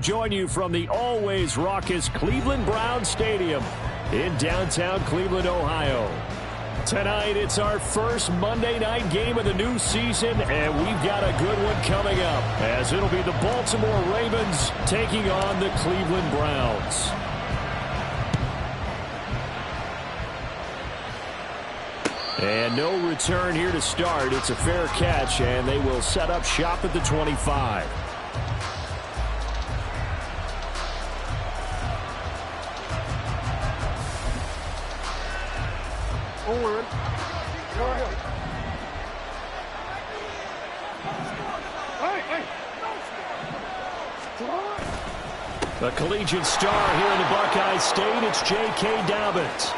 join you from the always raucous Cleveland Browns Stadium in downtown Cleveland, Ohio. Tonight, it's our first Monday night game of the new season, and we've got a good one coming up, as it'll be the Baltimore Ravens taking on the Cleveland Browns. And no return here to start. It's a fair catch, and they will set up shop at the 25. A collegiate star here in the Buckeye State, it's J.K. Dobbins.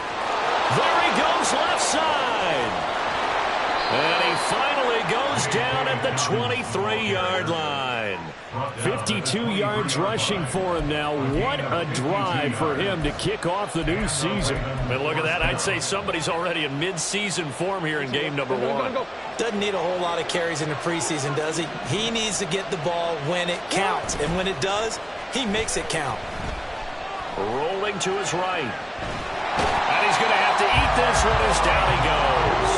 There he goes left side. And he finally goes down at the 23-yard line. 52 yards rushing for him now. What a drive for him to kick off the new season. And look at that. I'd say somebody's already in mid-season form here in game number 1. Doesn't need a whole lot of carries in the preseason, does he? He needs to get the ball when it counts. And when it does, he makes it count. Rolling to his right. And he's going to have to eat this one as down he goes.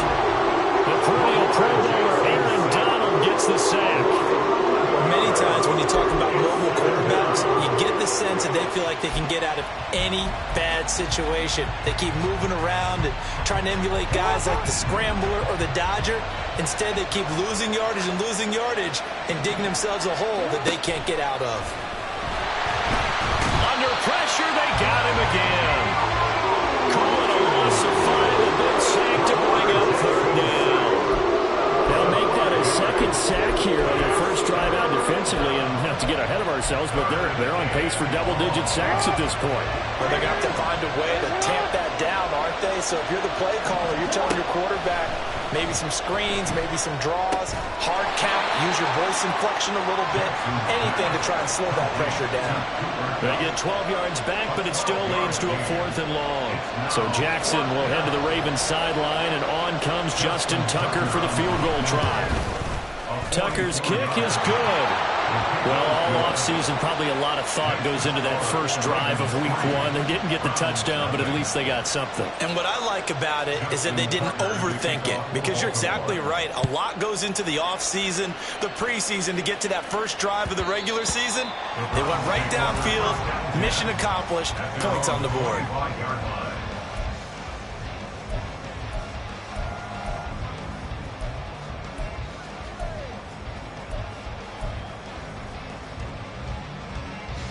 The perennial Pro Bowler Aaron Donald gets the sack. Many times when you talk about mobile quarterbacks, you get the sense that they feel like they can get out of any bad situation. They keep moving around and trying to emulate guys like the Scrambler or the Dodger. Instead, they keep losing yardage and digging themselves a hole that they can't get out of. Under pressure, they got him again. Calling a loss of 5, a big sack to bring up third down. They'll make that a second sack here on their first drive out defensively, and have to get ahead of ourselves, but they're on pace for double-digit sacks at this point. Well, they're going to have to find a way to tamp that down, aren't they? So if you're the play caller, you're telling your quarterback maybe some screens, maybe some draws, hard count, use your voice inflection a little bit, anything to try and slow that pressure down. They get 12 yards back, but it still leads to a 4th and long. So Jackson will head to the Ravens sideline, and on comes Justin Tucker for the field goal try. Tucker's kick is good. Well, all offseason, probably a lot of thought goes into that first drive of week 1. They didn't get the touchdown, but at least they got something. And what I like about it is that they didn't overthink it, because you're exactly right. A lot goes into the offseason, the preseason, to get to that first drive of the regular season. They went right downfield, mission accomplished, points on the board.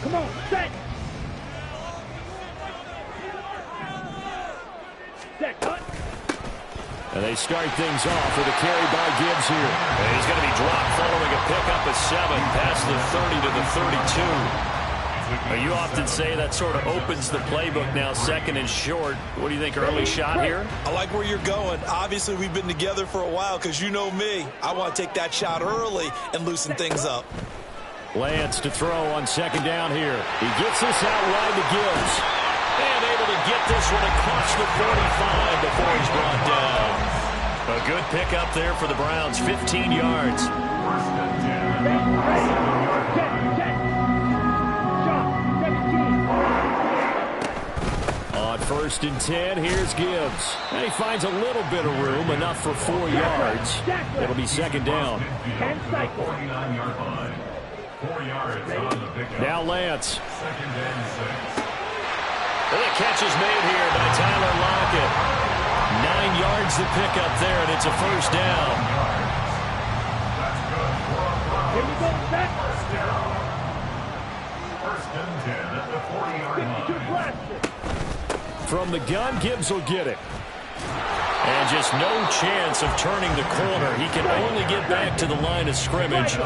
Come on, set! Set, cut! And they start things off with a carry by Gibbs here. And he's going to be dropped following a pickup of 7 past the 30 to the 32. Now, you often say that sort of opens the playbook now, 2nd and short. What do you think, early shot here? I like where you're going. Obviously, we've been together for a while, because you know me. I want to take that shot early and loosen things up. Lance to throw on 2nd down here. He gets this out wide to Gibbs. And able to get this one across the 45 before he's brought down. A good pickup there for the Browns, 15 yards. On 1st and 10, here's Gibbs. And he finds a little bit of room, enough for 4 yards. It'll be 2nd down. Now Lance. And the catch is made here by Tyler Lockett. 9 yards to pick up there, and it's a 1st down. Here we go, set! 1st and 10 at the 40-yard line. From the gun, Gibbs will get it. And just no chance of turning the corner. He can only get back to the line of scrimmage.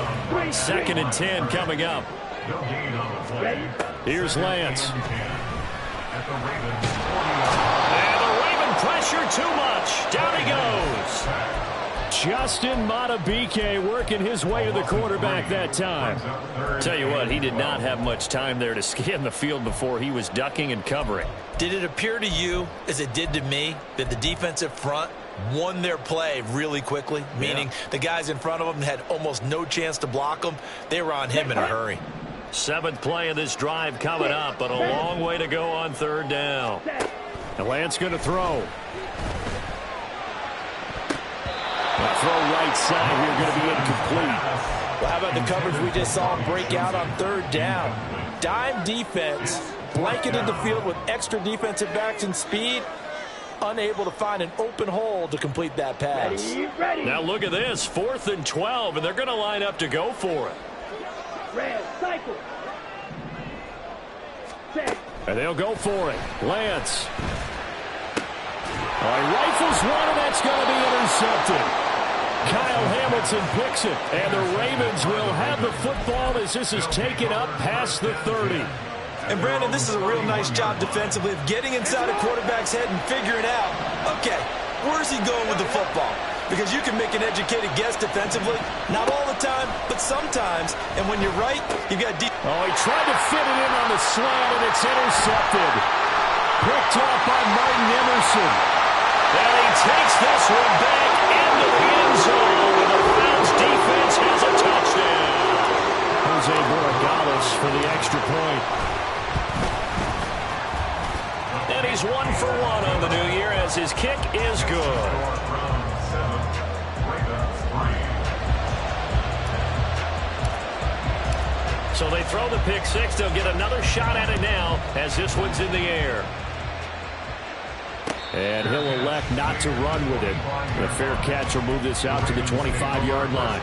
2nd and 10 coming up. Here's Lance. And the Raven pressure too much. Down he goes. Justin Madubuike working his way to the quarterback that time. Tell you what, he did not have much time there to scan the field before he was ducking and covering. Did it appear to you, as it did to me, that the defensive front won their play really quickly? Meaning the guys in front of them had almost no chance to block them. They were on him in a hurry. Seventh play of this drive coming up, but a long way to go on third down. And Lance going to throw. The throw right side here going to be incomplete. Well, how about the coverage we just saw break out on third down? Dime defense, blanketed the field with extra defensive backs and speed, unable to find an open hole to complete that pass. Ready. Now look at this, 4th and 12, and they're going to line up to go for it. Red, cycle. Set. And they'll go for it. Lance. He rifles one, and that's going to be intercepted. Kyle Hamilton picks it, and the Ravens will have the football as this is taken up past the 30. And Brandon, this is a real nice job defensively of getting inside a quarterback's head and figuring out, okay, where's he going with the football? Because you can make an educated guess defensively, not all the time, but sometimes. And when you're right, you've got deep. He tried to fit it in on the slant, and it's intercepted. Picked up by Martin Emerson. And he takes this one back into the end zone, and the Browns defense has a touchdown. Jose Borregales for the extra point. And he's 1 for 1 on the new year as his kick is good. So they throw the pick six. They'll get another shot at it now as this one's in the air. And he'll elect not to run with it. The fair catch will move this out to the 25-yard line.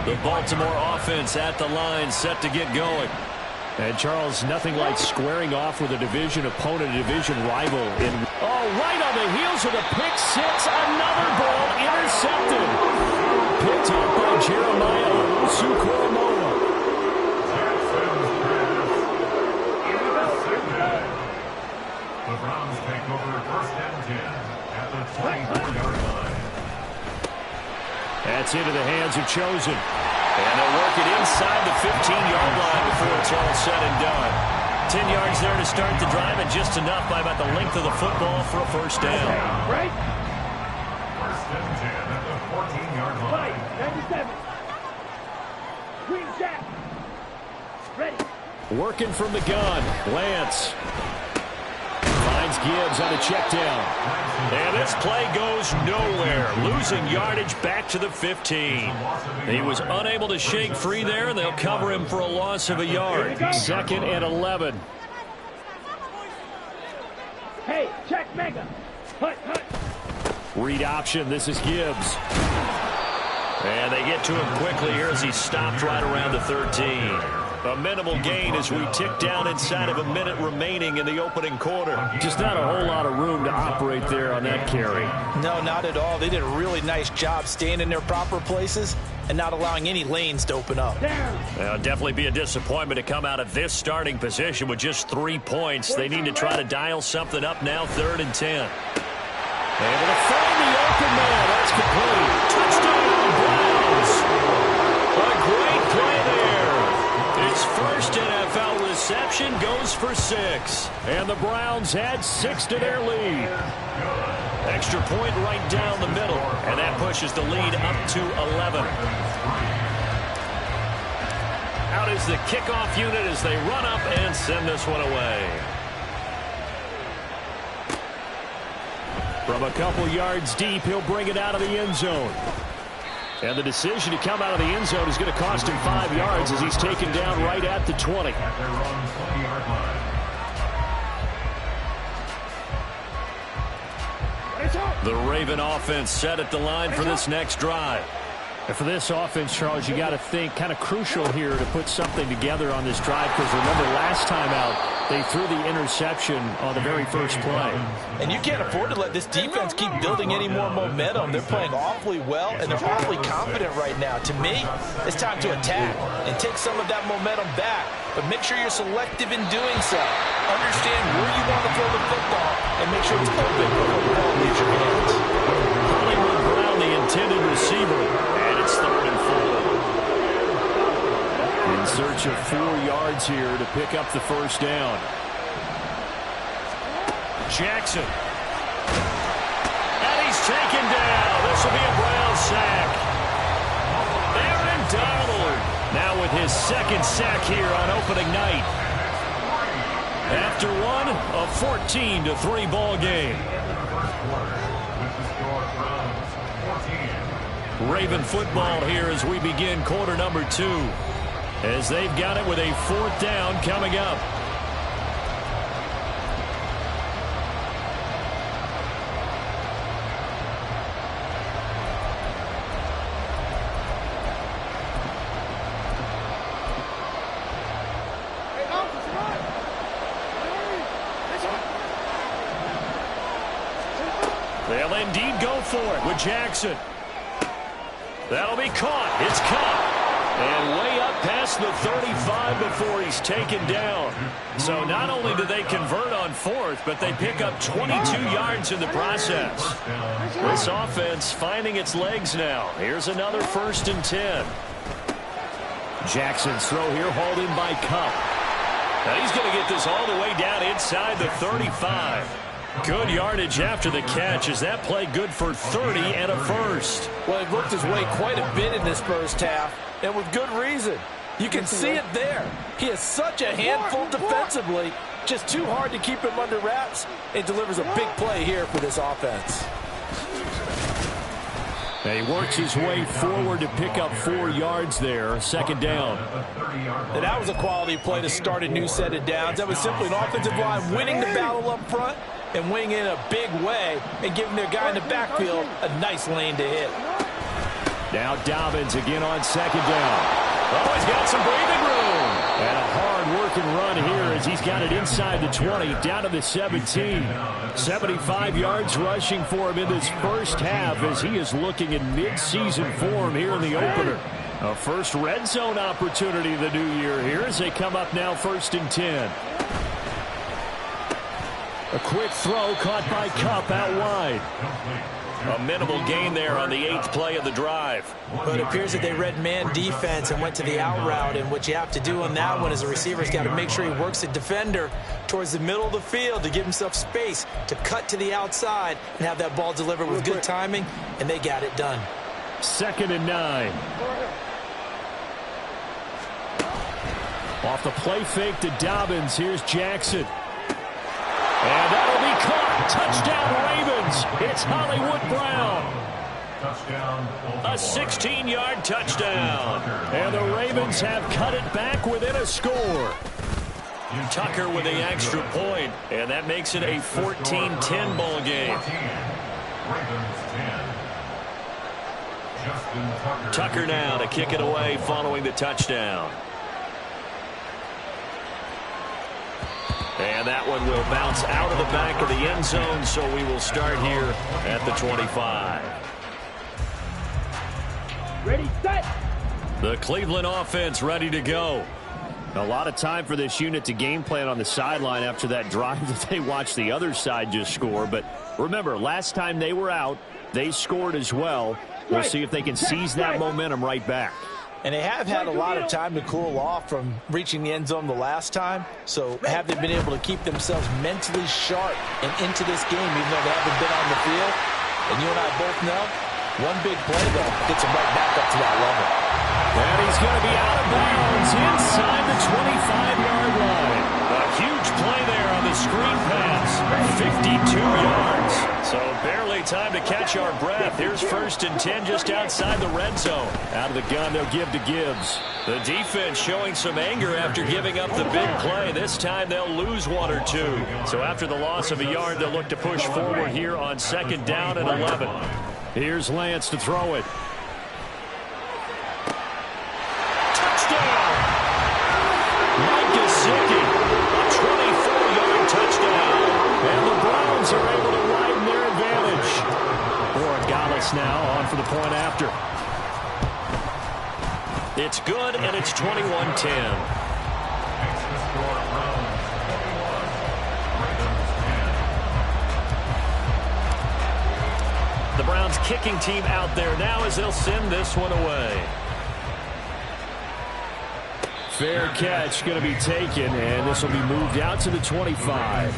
The Baltimore offense at the line, set to get going. And, Charles, nothing like squaring off with a division opponent, a division rival. Right on the heels of the pick six, another ball intercepted. Picked up by Jeremiah Owusu-Koramoah. The Browns take over 1st and 10 at the 24-yard line. That's into the hands of Chosen. And they'll work it inside the 15-yard line before it's all said and done. 10 yards there to start the drive, and just enough by about the length of the football for a first down. Right. 1st and 10 at the 14-yard line. 97. Green jack. Ready. Working from the gun, Lance. Finds Gibbs on a check down. And this play goes nowhere. Losing yardage back to the 15. He was unable to shake free there, and they'll cover him for a loss of a yard. 2nd and 11. Hey, check mega. Hut, hut. Read option. This is Gibbs. And they get to him quickly here as he stopped right around the 13. A minimal gain as we tick down inside of a minute remaining in the opening quarter. Just not a whole lot of room to operate there on that carry. No, not at all. They did a really nice job staying in their proper places and not allowing any lanes to open up. It'll definitely be a disappointment to come out of this starting position with just 3 points. They need to try to dial something up now, 3rd and 10. Able to find the open man. That's complete. Touchdown, Browns. A great play there. His first NFL reception goes for 6. And the Browns add 6 to their lead. Extra point right down the middle. And that pushes the lead up to 11. Out is the kickoff unit as they run up and send this one away. From a couple yards deep, he'll bring it out of the end zone. And the decision to come out of the end zone is going to cost him 5 yards as he's taken down right at the 20. At their own 20-yard line. The Raven offense set at the line for this next drive. And for this offense, Charles, you got to think kind of crucial here to put something together on this drive, because remember last time out, they threw the interception on the very first play. And you can't afford to let this defense keep building any more momentum. They're playing awfully well, and they're awfully confident right now. To me, it's time to attack and take some of that momentum back. But make sure you're selective in doing so. Understand where you want to throw the football, and make sure it's open before the ball leaves your hands. Hollywood Brown, the intended receiver, and it's 3rd and 4. In search of 4 yards here to pick up the first down. Jackson. And he's taken down. This will be a Brown sack. Aaron Donald Now with his second sack here on opening night. After one, a 14-3 ball game. Raven football here as we begin quarter number 2. As they've got it with a 4th down coming up. They'll indeed go for it with Jackson. That'll be caught. It's caught. And way up past the 35 before he's taken down. So not only do they convert on 4th, but they pick up 22 yards in the process. This offense finding its legs now. Here's another 1st and 10. Jackson's throw here hauled in by Kupp. Now he's going to get this all the way down inside the 35. Good yardage after the catch. Is that play good for 30 and a 1st? Well, he worked his way quite a bit in this first half, and with good reason. You can see it there. He is such a handful defensively. Just too hard to keep him under wraps. It delivers a big play here for this offense. He works his way forward to pick up 4 yards there. 2nd down. And that was a quality play to start a new set of downs. That was simply an offensive line winning the battle up front and winning in a big way and giving their guy in the backfield a nice lane to hit. Now Dobbins again on 2nd down. Oh, he's got some breathing room. And a hard-working run here as he's got it inside the 20, down to the 17. 75 yards rushing for him in this first half as he is looking in mid-season form here in the opener. A first red zone opportunity of the new year here as they come up now 1st and 10. A quick throw caught by Kupp out wide. A minimal gain there on the 8th play of the drive. But it appears that they read man defense and went to the out route. And what you have to do on that one is a receiver's got to make sure he works the defender towards the middle of the field to give himself space to cut to the outside and have that ball delivered with good timing. And they got it done. 2nd and 9. Off the play fake to Dobbins. Here's Jackson. And that'll be caught. Touchdown, Ravens. It's Hollywood Brown. A 16-yard touchdown. And the Ravens have cut it back within a score. Tucker with the extra point, and that makes it a 14-10 ball game. Tucker now to kick it away following the touchdown. And that one will bounce out of the back of the end zone, so we will start here at the 25. Ready, set. The Cleveland offense ready to go. A lot of time for this unit to game plan on the sideline after that drive that they watched the other side just score. But remember, last time they were out, they scored as well. We'll see if they can seize that momentum right back. And they have had a lot of time to cool off from reaching the end zone the last time. So have they been able to keep themselves mentally sharp and into this game even though they haven't been on the field? And you and I both know, one big play, though, gets them right back up to that level. And he's going to be out of bounds inside the 25-yard line. A huge play there on the screen pass. 52 yards. So barely time to catch our breath. Here's 1st and 10 just outside the red zone. Out of the gun, they'll give to Gibbs. The defense showing some anger after giving up the big play. This time they'll lose 1 or 2. So after the loss of a yard, they'll look to push forward here on 2nd down and 11. Here's Lance to throw it. Touchdown! Mike Gesicki, a 24-yard touchdown. And the Browns are able to widen their advantage. Borregales now on for the point after. It's good, and it's 21-10. The Browns kicking team out there now as they'll send this one away. Fair catch going to be taken, and this will be moved out to the 25.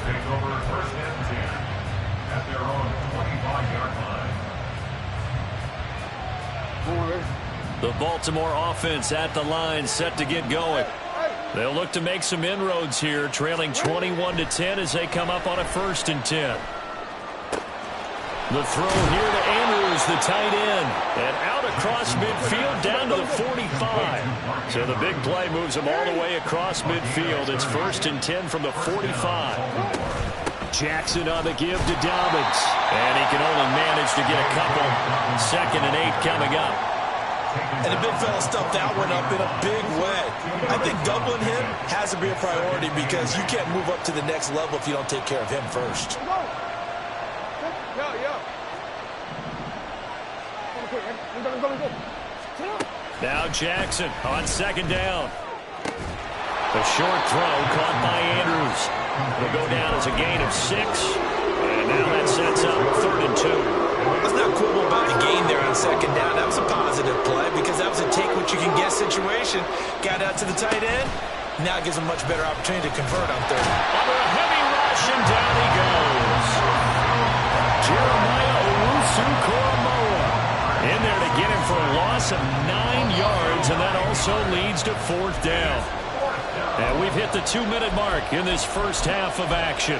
At their own 25-yard line. The Baltimore offense at the line, set to get going. They'll look to make some inroads here, trailing 21-10 as they come up on a 1st and 10. The throw here to Andrews, the tight end, and out across midfield down to the 45. So the big play moves him all the way across midfield. It's 1st and 10 from the 45. Jackson on the give to Dobbins, and he can only manage to get a couple. 2nd and 8 coming up. And the big fella stuffed that one up in a big way. I think doubling him has to be a priority because you can't move up to the next level if you don't take care of him first. Now Jackson on 2nd down. A short throw caught by Andrews. It'll go down as a gain of 6. And now that sets up 3rd and 2. Let's not quibble about the gain there on 2nd down. That was a positive play because that was a take-what-you-can-get situation. Got out to the tight end. Now gives him a much better opportunity to convert on 3rd. Under a heavy rush, and down he goes. Jeremiah Owusu-Koramoah in there to get him for a loss of 9 yards, and that also leads to 4th down. And we've hit the 2-minute mark in this first half of action.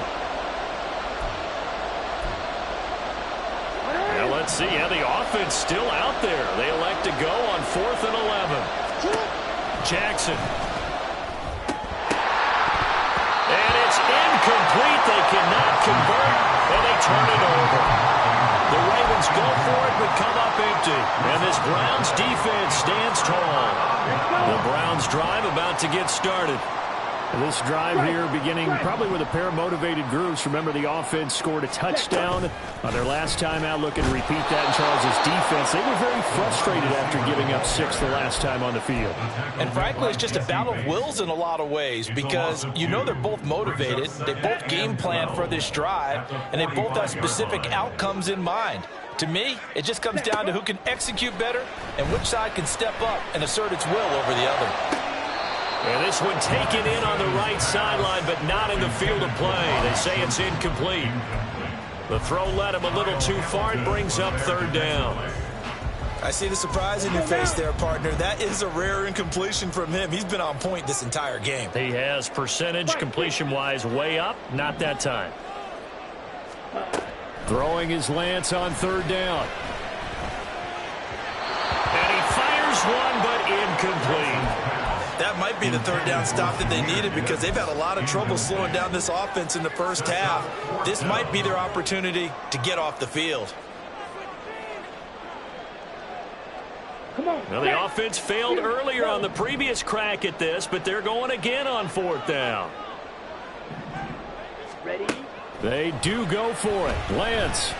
Now let's see how the offense still out there. They elect to go on 4th and 11. Jackson. And it's incomplete. They cannot convert, and they turn it over. The Ravens go for it, but come up empty. And this Browns defense stands tall. The Browns drive about to get started. This drive here beginning probably with a pair of motivated groups. Remember, the offense scored a touchdown on their last time out. Looking to repeat that in Charles' defense. They were very frustrated after giving up 6 the last time on the field. And frankly, it's just a battle of wills in a lot of ways because you know they're both motivated. They both game plan for this drive, and they both have specific outcomes in mind. To me, it just comes down to who can execute better and which side can step up and assert its will over the other. And this one taken in on the right sideline, but not in the field of play. They say it's incomplete. The throw led him a little too far and brings up 3rd down. I see the surprise in your face there, partner. That is a rare incompletion from him. He's been on point this entire game. He has percentage completion-wise way up. Not that time. Throwing is Lance on 3rd down. And he fires one, but incomplete. That might be the 3rd down stop that they needed because they've had a lot of trouble slowing down this offense in the first half. This might be their opportunity to get off the field. Well, the offense failed earlier on the previous crack at this, but they're going again on 4th down. Ready? They do go for it. Lance.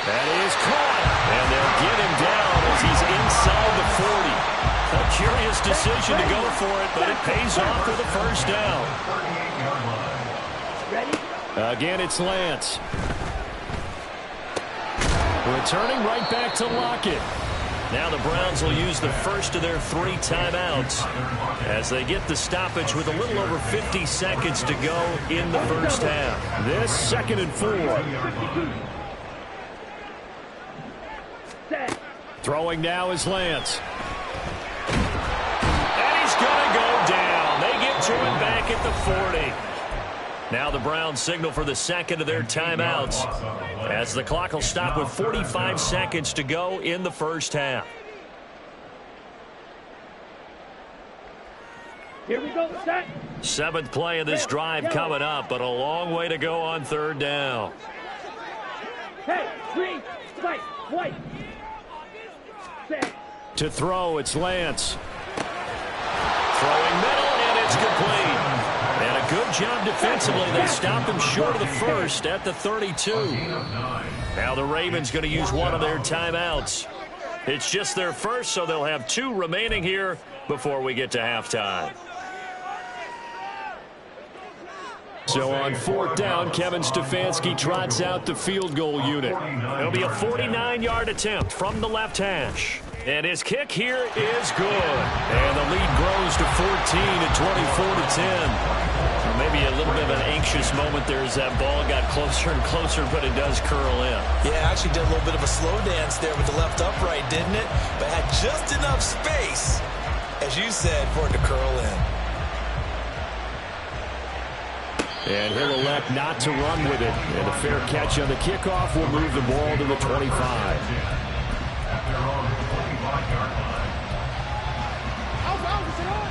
That is caught, and they'll get him down as he's inside the 40. A curious decision to go for it, but it pays off for the 1st down. Ready? Again, it's Lance. Returning right back to Lockett. Now the Browns will use the first of their 3 timeouts as they get the stoppage with a little over 50 seconds to go in the first half. This 2nd and 4. Throwing now is Lance. And he's going to go down. They get to him back at the 40. Now the Browns signal for the 2nd of their timeouts as the clock will stop with 45 seconds to go in the first half. Here we go, set. 7th play of this drive coming up, but a long way to go on 3rd down. Hey, green, white, white. Set. To throw, it's Lance. Throwing middle, and it's complete. And a good job defensively. They stopped him short of the 1st at the 32. Now the Ravens going to use one of their timeouts. It's just their first, so they'll have 2 remaining here before we get to halftime. So on 4th down, Kevin Stefanski trots out the field goal unit. It'll be a 49-yard attempt from the left hash. And his kick here is good. And the lead grows to 14 at 24-10. Maybe a little bit of an anxious moment there as that ball got closer and closer, but it does curl in. Yeah, actually did a little bit of a slow dance there with the left upright, didn't it? But had just enough space, as you said, for it to curl in. And he'll elect not to run with it. And a fair catch on the kickoff will move the ball to the 25.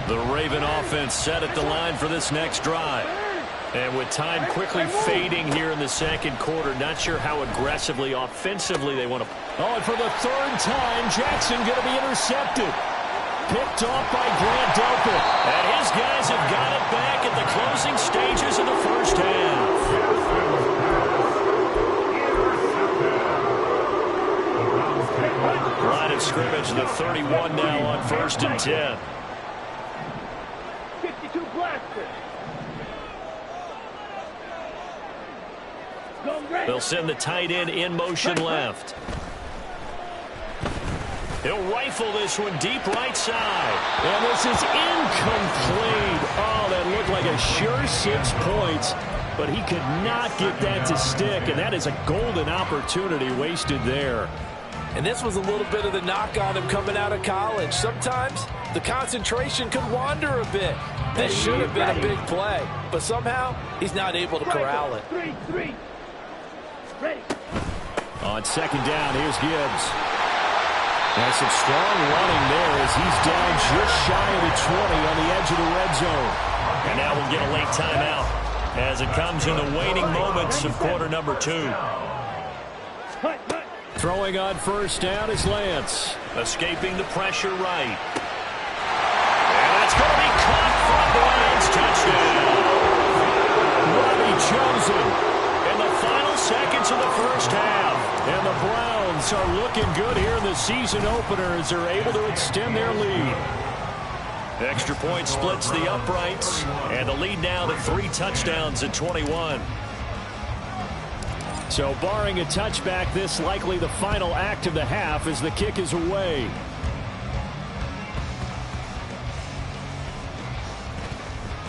The Raven offense set at the line for this next drive. And with time quickly fading here in the second quarter, not sure how aggressively, offensively they want to. Oh, and for the third time, Jackson going to be intercepted. Picked off by Grant Delpit. And his guys have got it back at the closing stages of the first half. Line of scrimmage, the 31 now on 1st and 10. 52 blaster. They'll send the tight end in motion left. He'll rifle this one deep right side. And this is incomplete. Oh, that looked like a sure 6 points. But he could not get that to stick. And that is a golden opportunity wasted there. And this was a little bit of the knock on him coming out of college. Sometimes the concentration could wander a bit. This should have been a big play. But somehow, he's not able to corral it. 3-3. Ready. On second down, here's Gibbs. And some strong running there as he's down just shy of the 20 on the edge of the red zone. And now we'll get a late timeout as it comes in the waning moments of quarter number 2. Throwing on first down is Lance. Escaping the pressure right. And it's going to be caught from Browns. Touchdown. Robbie Chosen in the final seconds of the first half. And the Browns are looking good here in the season opener as they're able to extend their lead. Extra point splits the uprights. And the lead now to 3 touchdowns at 21. So barring a touchback, this likely the final act of the half as the kick is away.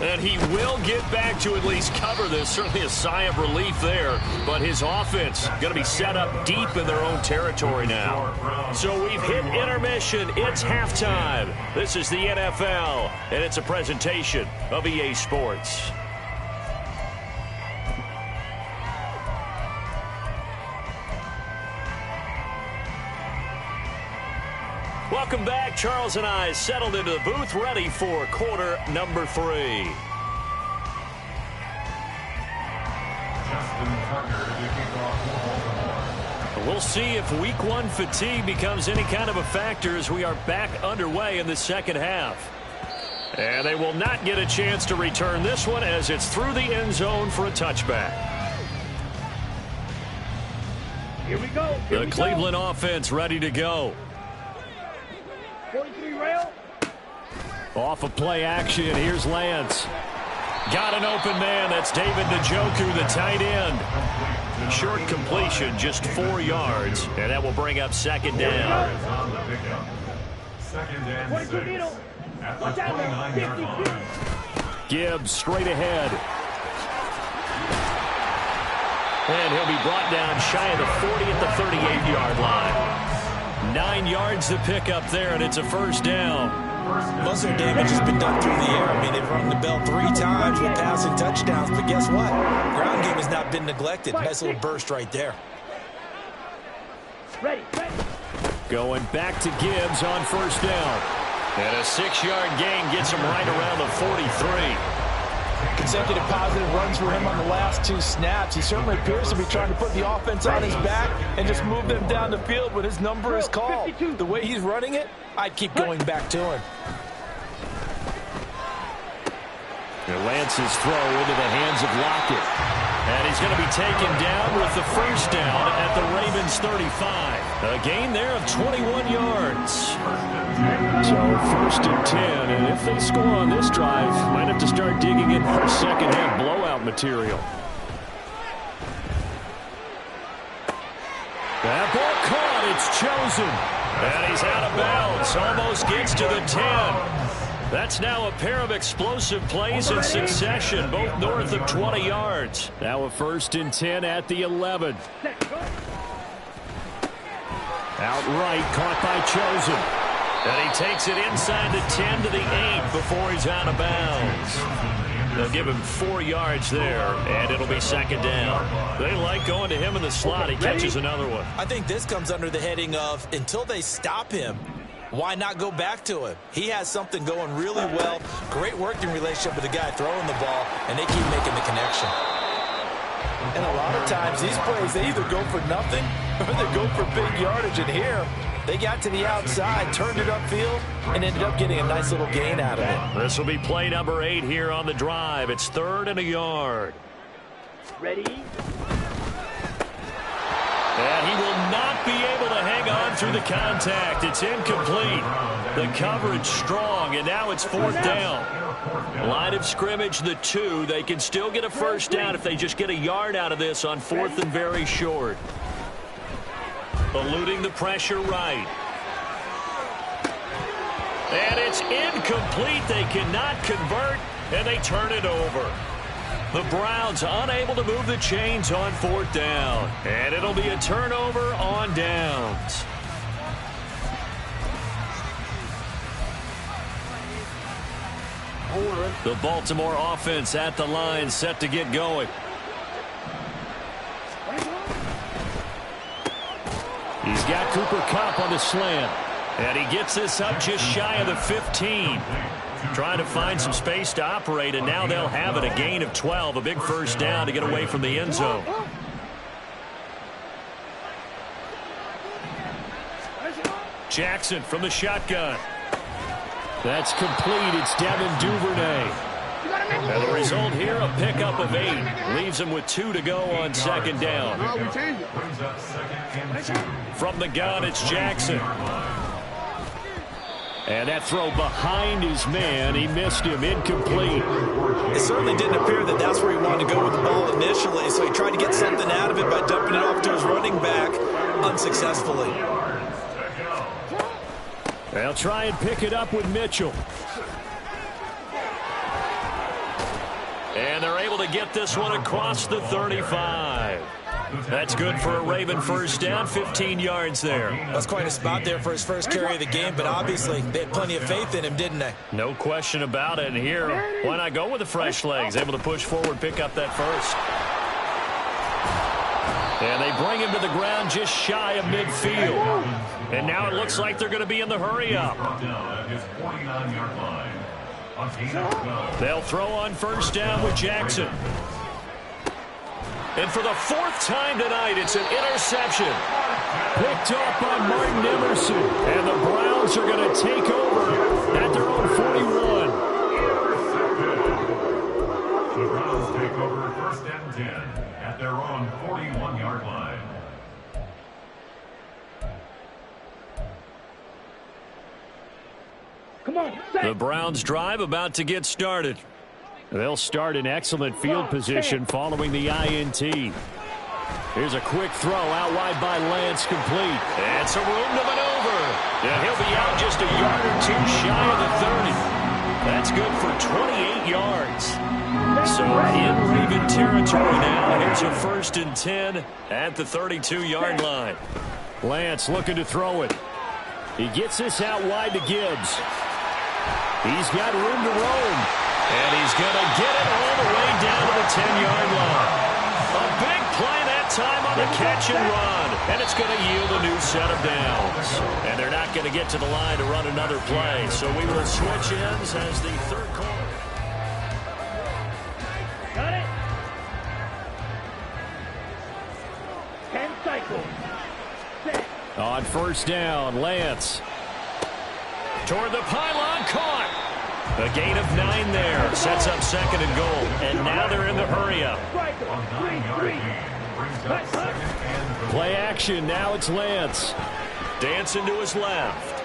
And he will get back to at least cover this. Certainly a sigh of relief there. But his offense going to be set up deep in their own territory now. So we've hit intermission. It's halftime. This is the NFL, and it's a presentation of EA Sports. Welcome back. Charles and I settled into the booth, ready for quarter number 3. We'll see if week 1 fatigue becomes any kind of a factor as we are back underway in the second half. And they will not get a chance to return this one as it's through the end zone for a touchback. Here we go. The Cleveland offense ready to go. 43 rail. Off of play action, here's Lance. Got an open man. That's David Njoku, the tight end. Short completion, just 4 yards, and that will bring up second down. Second and 22 6. needle. At the Watch out, 29-yard 52. line. Gibbs straight ahead. And he'll be brought down shy of the 40 at the 38-yard line. 9 yards to pick up there, and it's a first down. Muscle damage has been done through the air. I mean, they've rung the bell 3 times with passing touchdowns, but guess what? Ground game has not been neglected. Nice little burst right there. Ready. Going back to Gibbs on first down. And a 6-yard gain gets him right around the 43. Consecutive positive runs for him on the last 2 snaps. He certainly appears to be trying to put the offense on his back and just move them down the field when his number is called. The way he's running it, I'd keep going back to him. And Lance's throw into the hands of Lockett. And he's going to be taken down with the first down at the Ravens 35. A gain there of 21 yards. So first and 10, and if they score on this drive, might have to start digging in for second half blowout material. That ball caught. It's Chosen. And he's out of bounds. Almost gets to the 10. That's now a pair of explosive plays in succession, both north of 20 yards. Now a 1st and 10 at the 11. Outright caught by Chosen. And he takes it inside the 10 to the 8 before he's out of bounds. They'll give him 4 yards there, and it'll be 2nd down. They like going to him in the slot. He catches another one. I think this comes under the heading of until they stop him, why not go back to him? He has something going really well. Great working relationship with the guy throwing the ball, and they keep making the connection. And a lot of times, these plays, they either go for nothing or they go for big yardage. And here, they got to the outside, turned it upfield, and ended up getting a nice little gain out of it. This will be play number 8 here on the drive. It's 3rd and a yard. Ready? And he will not be able to hang on through the contact. It's incomplete. The coverage strong, and now it's 4th down. Line of scrimmage, the 2. They can still get a 1st down if they just get a yard out of this on 4th and very short. Eluding the pressure right. And it's incomplete. They cannot convert, and they turn it over. The Browns unable to move the chains on 4th down. And it'll be a turnover on downs. The Baltimore offense at the line, set to get going. He's got Cooper Kupp on the slant. And he gets this up just shy of the 15. Trying to find some space to operate, and now they'll have it. A gain of 12, a big 1st down to get away from the end zone. Jackson from the shotgun. That's complete. It's Devin Duvernay. And the result here, a pickup of 8. Leaves him with 2 to go on 2nd down. From the gun, it's Jackson. And that throw behind his man. He missed him. Incomplete. It certainly didn't appear that that's where he wanted to go with the ball initially, so he tried to get something out of it by dumping it off to his running back unsuccessfully. They'll try and pick it up with Mitchell. And they're able to get this one across the 35. That's good for a Raven 1st down, 15 yards there. That's quite a spot there for his first carry of the game, but obviously they had plenty of faith in him, didn't they? No question about it. And here, why not go with the fresh legs? Able to push forward, pick up that 1st. And they bring him to the ground just shy of midfield. And now it looks like they're going to be in the hurry-up. They'll throw on 1st down with Jackson. And for the 4th time tonight, it's an interception. Picked off by Martin Emerson. And the Browns are going to take over at their own 41. The Browns take over 1st and 10 at their own 41-yard line. Come on, The Browns drive about to get started. They'll start in excellent field position following the INT. Here's a quick throw out wide by Lance, complete. And some room to maneuver. And he'll be out just a yard or 2 shy of the 30. That's good for 28 yards. So in Raven territory now. Here's a 1st and 10 at the 32-yard line. Lance looking to throw it. He gets this out wide to Gibbs. He's got room to roam. And he's going to get it all the way down to the 10-yard line. A big play that time on the catch and run. And it's going to yield a new set of downs. And they're not going to get to the line to run another play. So we will switch ends as the 3rd quarter. Got it. 10 cycles. Set. On 1st down, Lance. Toward the pylon, caught. A gain of 9 there. Sets up 2nd and goal. And now they're in the hurry-up. Play action. Now it's Lance. Dancing to his left.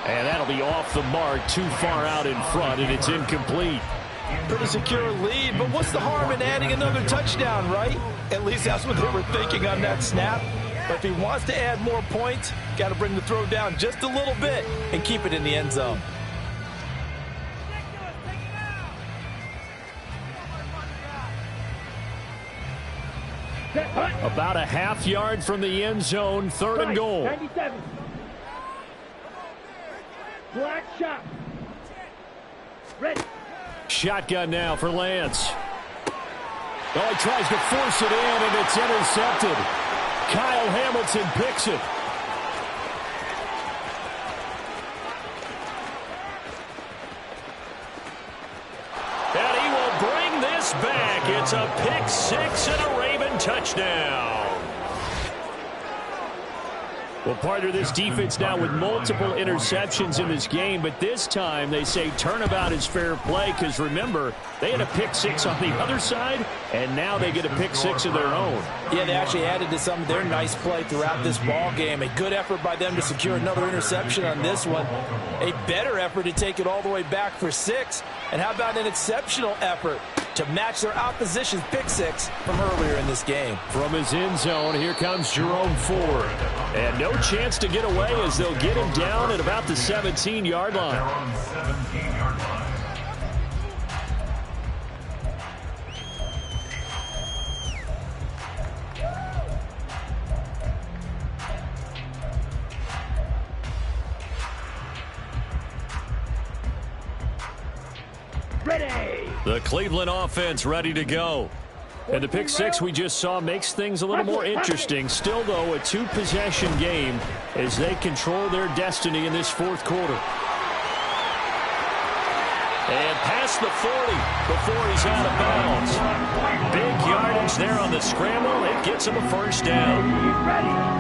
And that'll be off the mark, too far out in front, and it's incomplete. Pretty secure lead, but what's the harm in adding another touchdown, right? At least that's what they were thinking on that snap. But if he wants to add more points, got to bring the throw down just a little bit and keep it in the end zone. About a half yard from the end zone, 3rd and goal. 97. Black shot. Ready. Shotgun now for Lance. Oh, he tries to force it in, and it's intercepted. Kyle Hamilton picks it. And he will bring this back. It's a pick six and a Raven touchdown. Well, partner, this defense now with multiple interceptions in this game, but this time they say turnabout is fair play because, remember, they had a pick six on the other side, and now they get a pick six of their own. Yeah, they actually added to some of their nice play throughout this ball game. A good effort by them to secure another interception on this one. A better effort to take it all the way back for 6. And how about an exceptional effort to match their opposition's pick six from earlier in this game? From his end zone, here comes Jerome Ford. And no chance to get away as they'll get him down at about the 17-yard line. They're on the 17-yard line. Ready. The Cleveland offense ready to go. And the pick six we just saw makes things a little more interesting. Still, though, a two-possession game as they control their destiny in this 4th quarter. And past the 40 before he's out of bounds. Big yardage there on the scramble. It gets him a first down. Ready.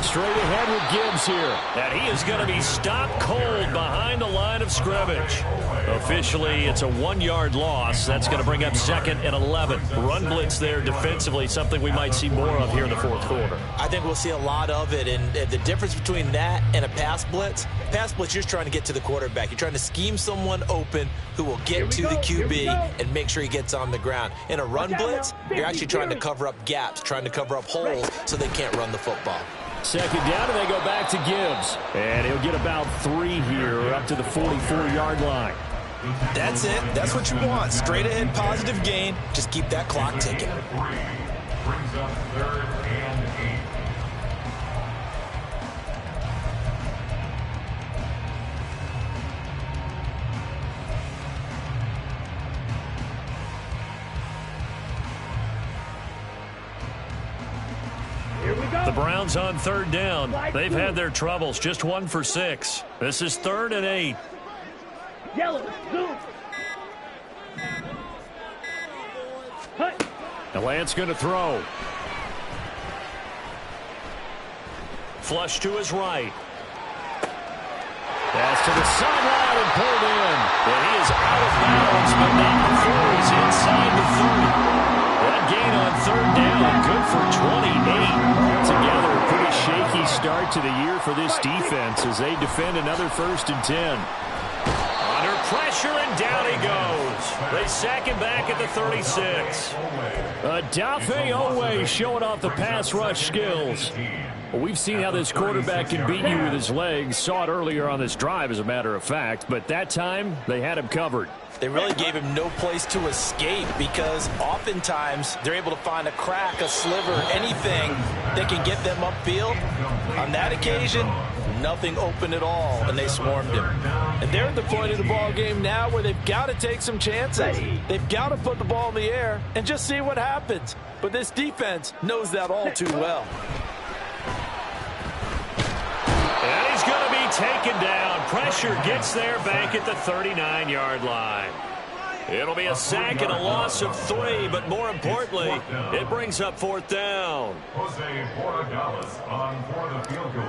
Straight ahead with Gibbs here. And he is going to be stopped cold behind the line of scrimmage. Officially, it's a 1-yard loss. That's going to bring up 2nd and 11. Run blitz there defensively, something we might see more of here in the 4th quarter. I think we'll see a lot of it, and the difference between that and a pass blitz, you're just trying to get to the quarterback. You're trying to scheme someone open who will get to the QB and make sure he gets on the ground. In a run blitz, you're actually trying to cover up gaps, trying to cover up holes so they can't run the football. 2nd down, and they go back to Gibbs. And he'll get about 3 here, up to the 44-yard line. That's it. That's what you want. Straight ahead, positive gain. Just keep that clock ticking. Brings up 3rd and 8. The Browns on 3rd down. They've had their troubles. Just 1 for 6. This is 3rd and 8. Yellow. Zoom. Hut. Now Lance going to throw. Flush to his right. Pass to the sideline and pulled in. And he is out of bounds, but not before he's inside the 30. That gain on 3rd down, good for 28. Together, a pretty shaky start to the year for this defense as they defend another 1st and 10. Under pressure, and down he goes. They sack him back at the 36. Odafe Oweh showing off the pass rush skills. Well, we've seen how this quarterback can beat you with his legs. Saw it earlier on this drive, as a matter of fact. But that time, they had him covered. They really gave him no place to escape because oftentimes they're able to find a crack, a sliver, anything that can get them upfield. On that occasion, nothing open at all, and they swarmed him. And they're at the point of the ball game now where they've got to take some chances. They've got to put the ball in the air and just see what happens. But this defense knows that all too well. And he's going to be taken down. Pressure gets there back at the 39-yard line. It'll be a sack and a loss of 3, but more importantly, it brings up 4th down. Jose Borregales on for the field goal.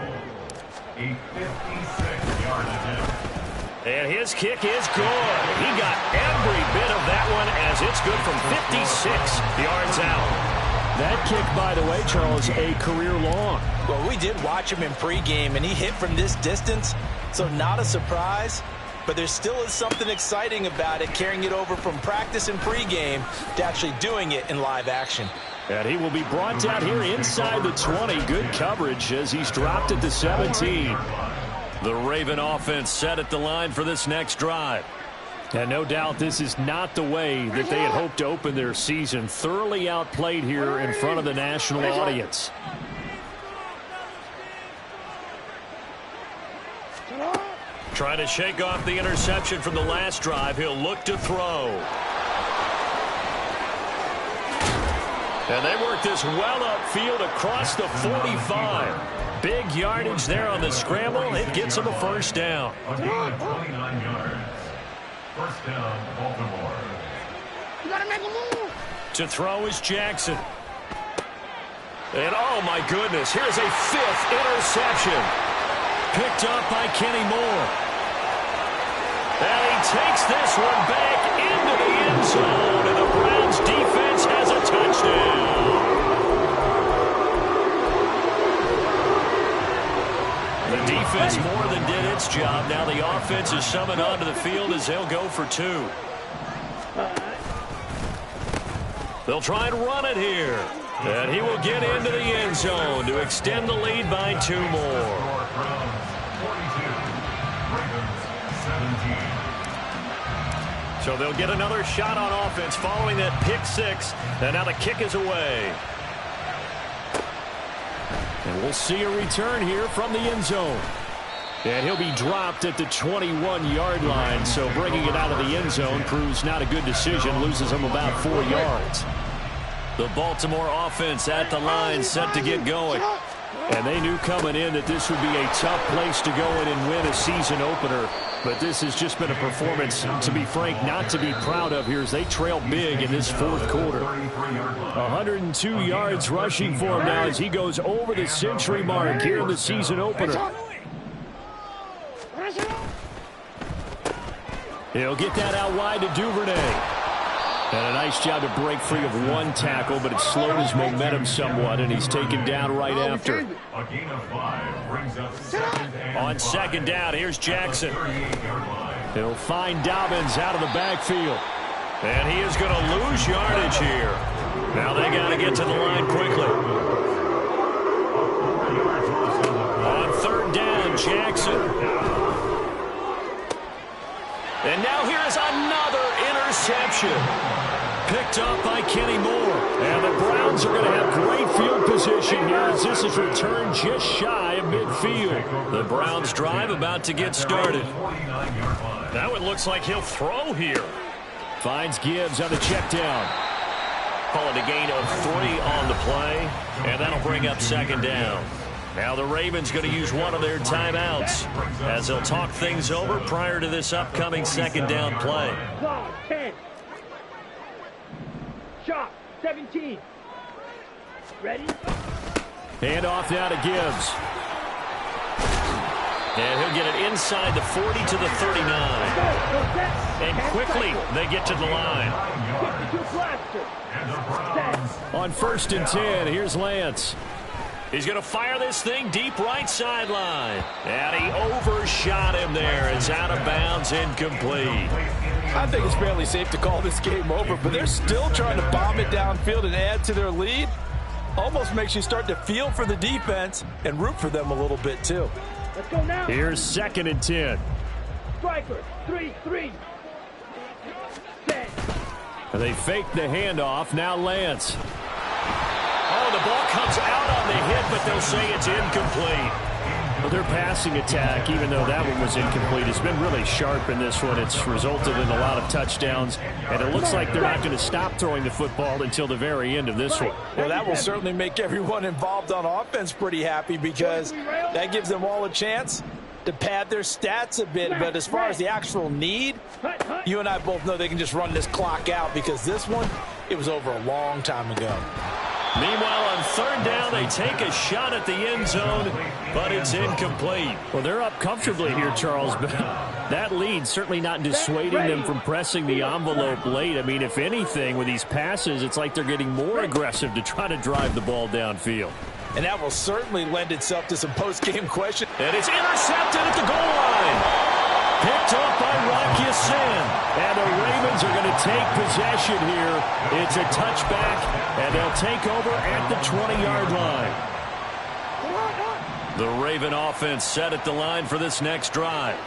A 56-yard attempt. And his kick is good. He got every bit of that one as it's good from 56 yards out. That kick, by the way, Charles, a career long. Well, we did watch him in pregame, and he hit from this distance, so not a surprise. but there still is something exciting about it, carrying it over from practice and pregame to actually doing it in live action. And he will be brought down here inside the 20. Good coverage as he's dropped at the 17. The Raven offense set at the line for this next drive. And no doubt this is not the way that they had hoped to open their season. Thoroughly outplayed here in front of the national audience. Trying to shake off the interception from the last drive. He'll look to throw. And they work this well upfield across the 45. Big yardage there on the scramble. It gets him a first down. A gain of 29 yards. First down, Baltimore. You gotta make a move. To throw is Jackson. And oh my goodness, here's a 5th interception. Picked up by Kenny Moore. And he takes this one back into the end zone. And the Browns defense has a touchdown. The defense more than did its job. Now the offense is summoned onto the field as they'll go for 2. They'll try and run it here. And he will get into the end zone to extend the lead by 2 more. So they'll get another shot on offense following that pick 6. And now the kick is away. And we'll see a return here from the end zone. And he'll be dropped at the 21-yard line. So bringing it out of the end zone proves not a good decision. Loses him about 4 yards. The Baltimore offense at the line set to get going. And they knew coming in that this would be a tough place to go in and win a season opener. But this has just been a performance, to be frank, not to be proud of here as they trail big in this 4th quarter. 102 yards rushing for him now as he goes over the century mark here in the season opener. He'll get that out wide to Duvernay. And a nice job to break free of 1 tackle, but it slowed his momentum somewhat, and he's taken down right after. A gain of 5 brings up 2nd and On 2nd down, here's Jackson. He'll find Dobbins out of the backfield. And he is going to lose yardage here. Now they got to get to the line quickly. On 3rd down, Jackson. And now here's another interception. Picked up by Kenny Moore. And the Browns are going to have great field position here as this is returned just shy of midfield. The Browns drive about to get started. Now it looks like he'll throw here. Finds Gibbs on the check down. Call it a gain of 3 on the play. And that'll bring up 2nd down. Now the Ravens going to use one of their timeouts as they'll talk things over prior to this upcoming 2nd down play. 10. Shot. 17. Ready? Hand off now to Gibbs. And he'll get it inside the 40 to the 39. And quickly they get to the line. On 1st and 10, here's Lance. He's going to fire this thing deep right sideline. And he overshot him there. It's out of bounds, incomplete. I think it's fairly safe to call this game over, but they're still trying to bomb it downfield and add to their lead. Almost makes you start to feel for the defense and root for them a little bit too. Let's go now. Here's 2nd and 10. Striker. 3-3. 10. And they fake the handoff. Now Lance. Oh, the ball comes out on the hit, but they'll say it's incomplete. Well, their passing attack, even though that one was incomplete, has been really sharp in this one. It's resulted in a lot of touchdowns, and it looks like they're not going to stop throwing the football until the very end of this one. Well, that will certainly make everyone involved on offense pretty happy because that gives them all a chance to pad their stats a bit. But as far as the actual need, you and I both know they can just run this clock out because this one, it was over a long time ago. Meanwhile, on 3rd down, they take a shot at the end zone, but it's incomplete. Well, they're up comfortably here, Charles, but that lead certainly not dissuading them from pressing the envelope late. I mean, if anything, with these passes, it's like they're getting more aggressive to try to drive the ball downfield. And that will certainly lend itself to some post-game questions. And it's intercepted at the goal line. Picked up by Rock Ya-Sin. And the Ravens are going to take possession here. It's a touchback, and they'll take over at the 20-yard line. The Raven offense set at the line for this next drive.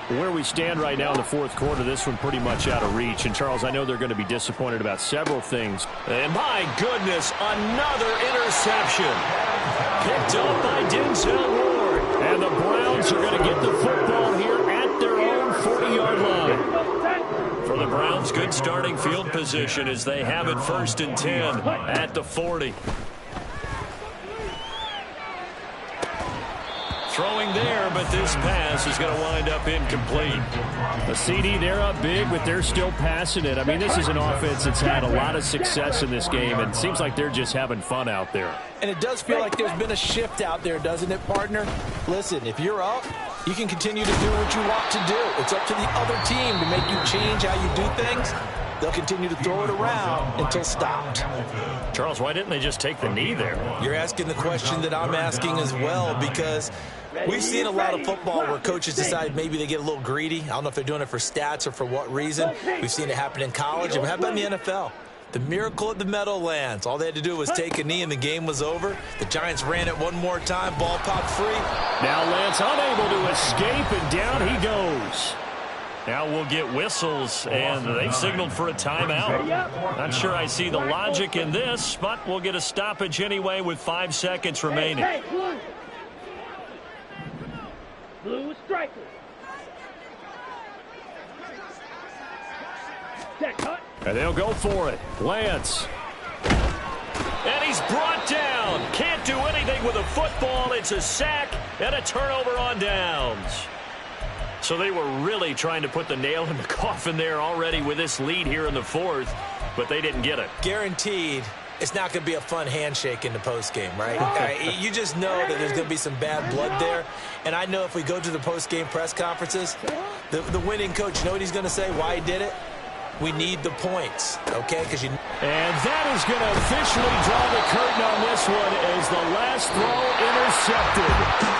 Where we stand right now in the fourth quarter, this one pretty much out of reach. And, Charles, I know they're going to be disappointed about several things. And, my goodness, another interception. Picked up by Denzel Ward. And the Browns are going to get the football here at their own 40-yard line. For the Browns, good starting field position as they have it 1st and 10 at the 40. Throwing there, but this pass is going to wind up incomplete. The CD, they're up big, but they're still passing it. I mean, this is an offense that's had a lot of success in this game, and it seems like they're just having fun out there. And it does feel like there's been a shift out there, doesn't it, partner? Listen, if you're up, you can continue to do what you want to do. It's up to the other team to make you change how you do things. They'll continue to throw it around until stopped. Charles, why didn't they just take the knee there? You're asking the question that I'm asking as well, because we've seen a lot of football where coaches decide maybe they get a little greedy. I don't know if they're doing it for stats or for what reason. We've seen it happen in college, and how about in the NFL? The miracle at the Meadowlands. All they had to do was take a knee and the game was over. The Giants ran it one more time. Ball popped free. Now Lance unable to escape, and down he goes. Now we'll get whistles, and they've signaled for a timeout. Not sure I see the logic in this, but we'll get a stoppage anyway with 5 seconds remaining. Hey, Blue striker. Set cut. And they'll go for it. Lance. And he's brought down. Can't do anything with a football. It's a sack and a turnover on downs. So they were really trying to put the nail in the coffin there already with this lead here in the fourth, but they didn't get it. Guaranteed, it's not going to be a fun handshake in the postgame, right? You just know that there's going to be some bad blood there. And I know if we go to the postgame press conferences, the winning coach, you know what he's going to say, why he did it? We need the points, okay? And that is going to officially draw the curtain on this one as the last throw intercepted.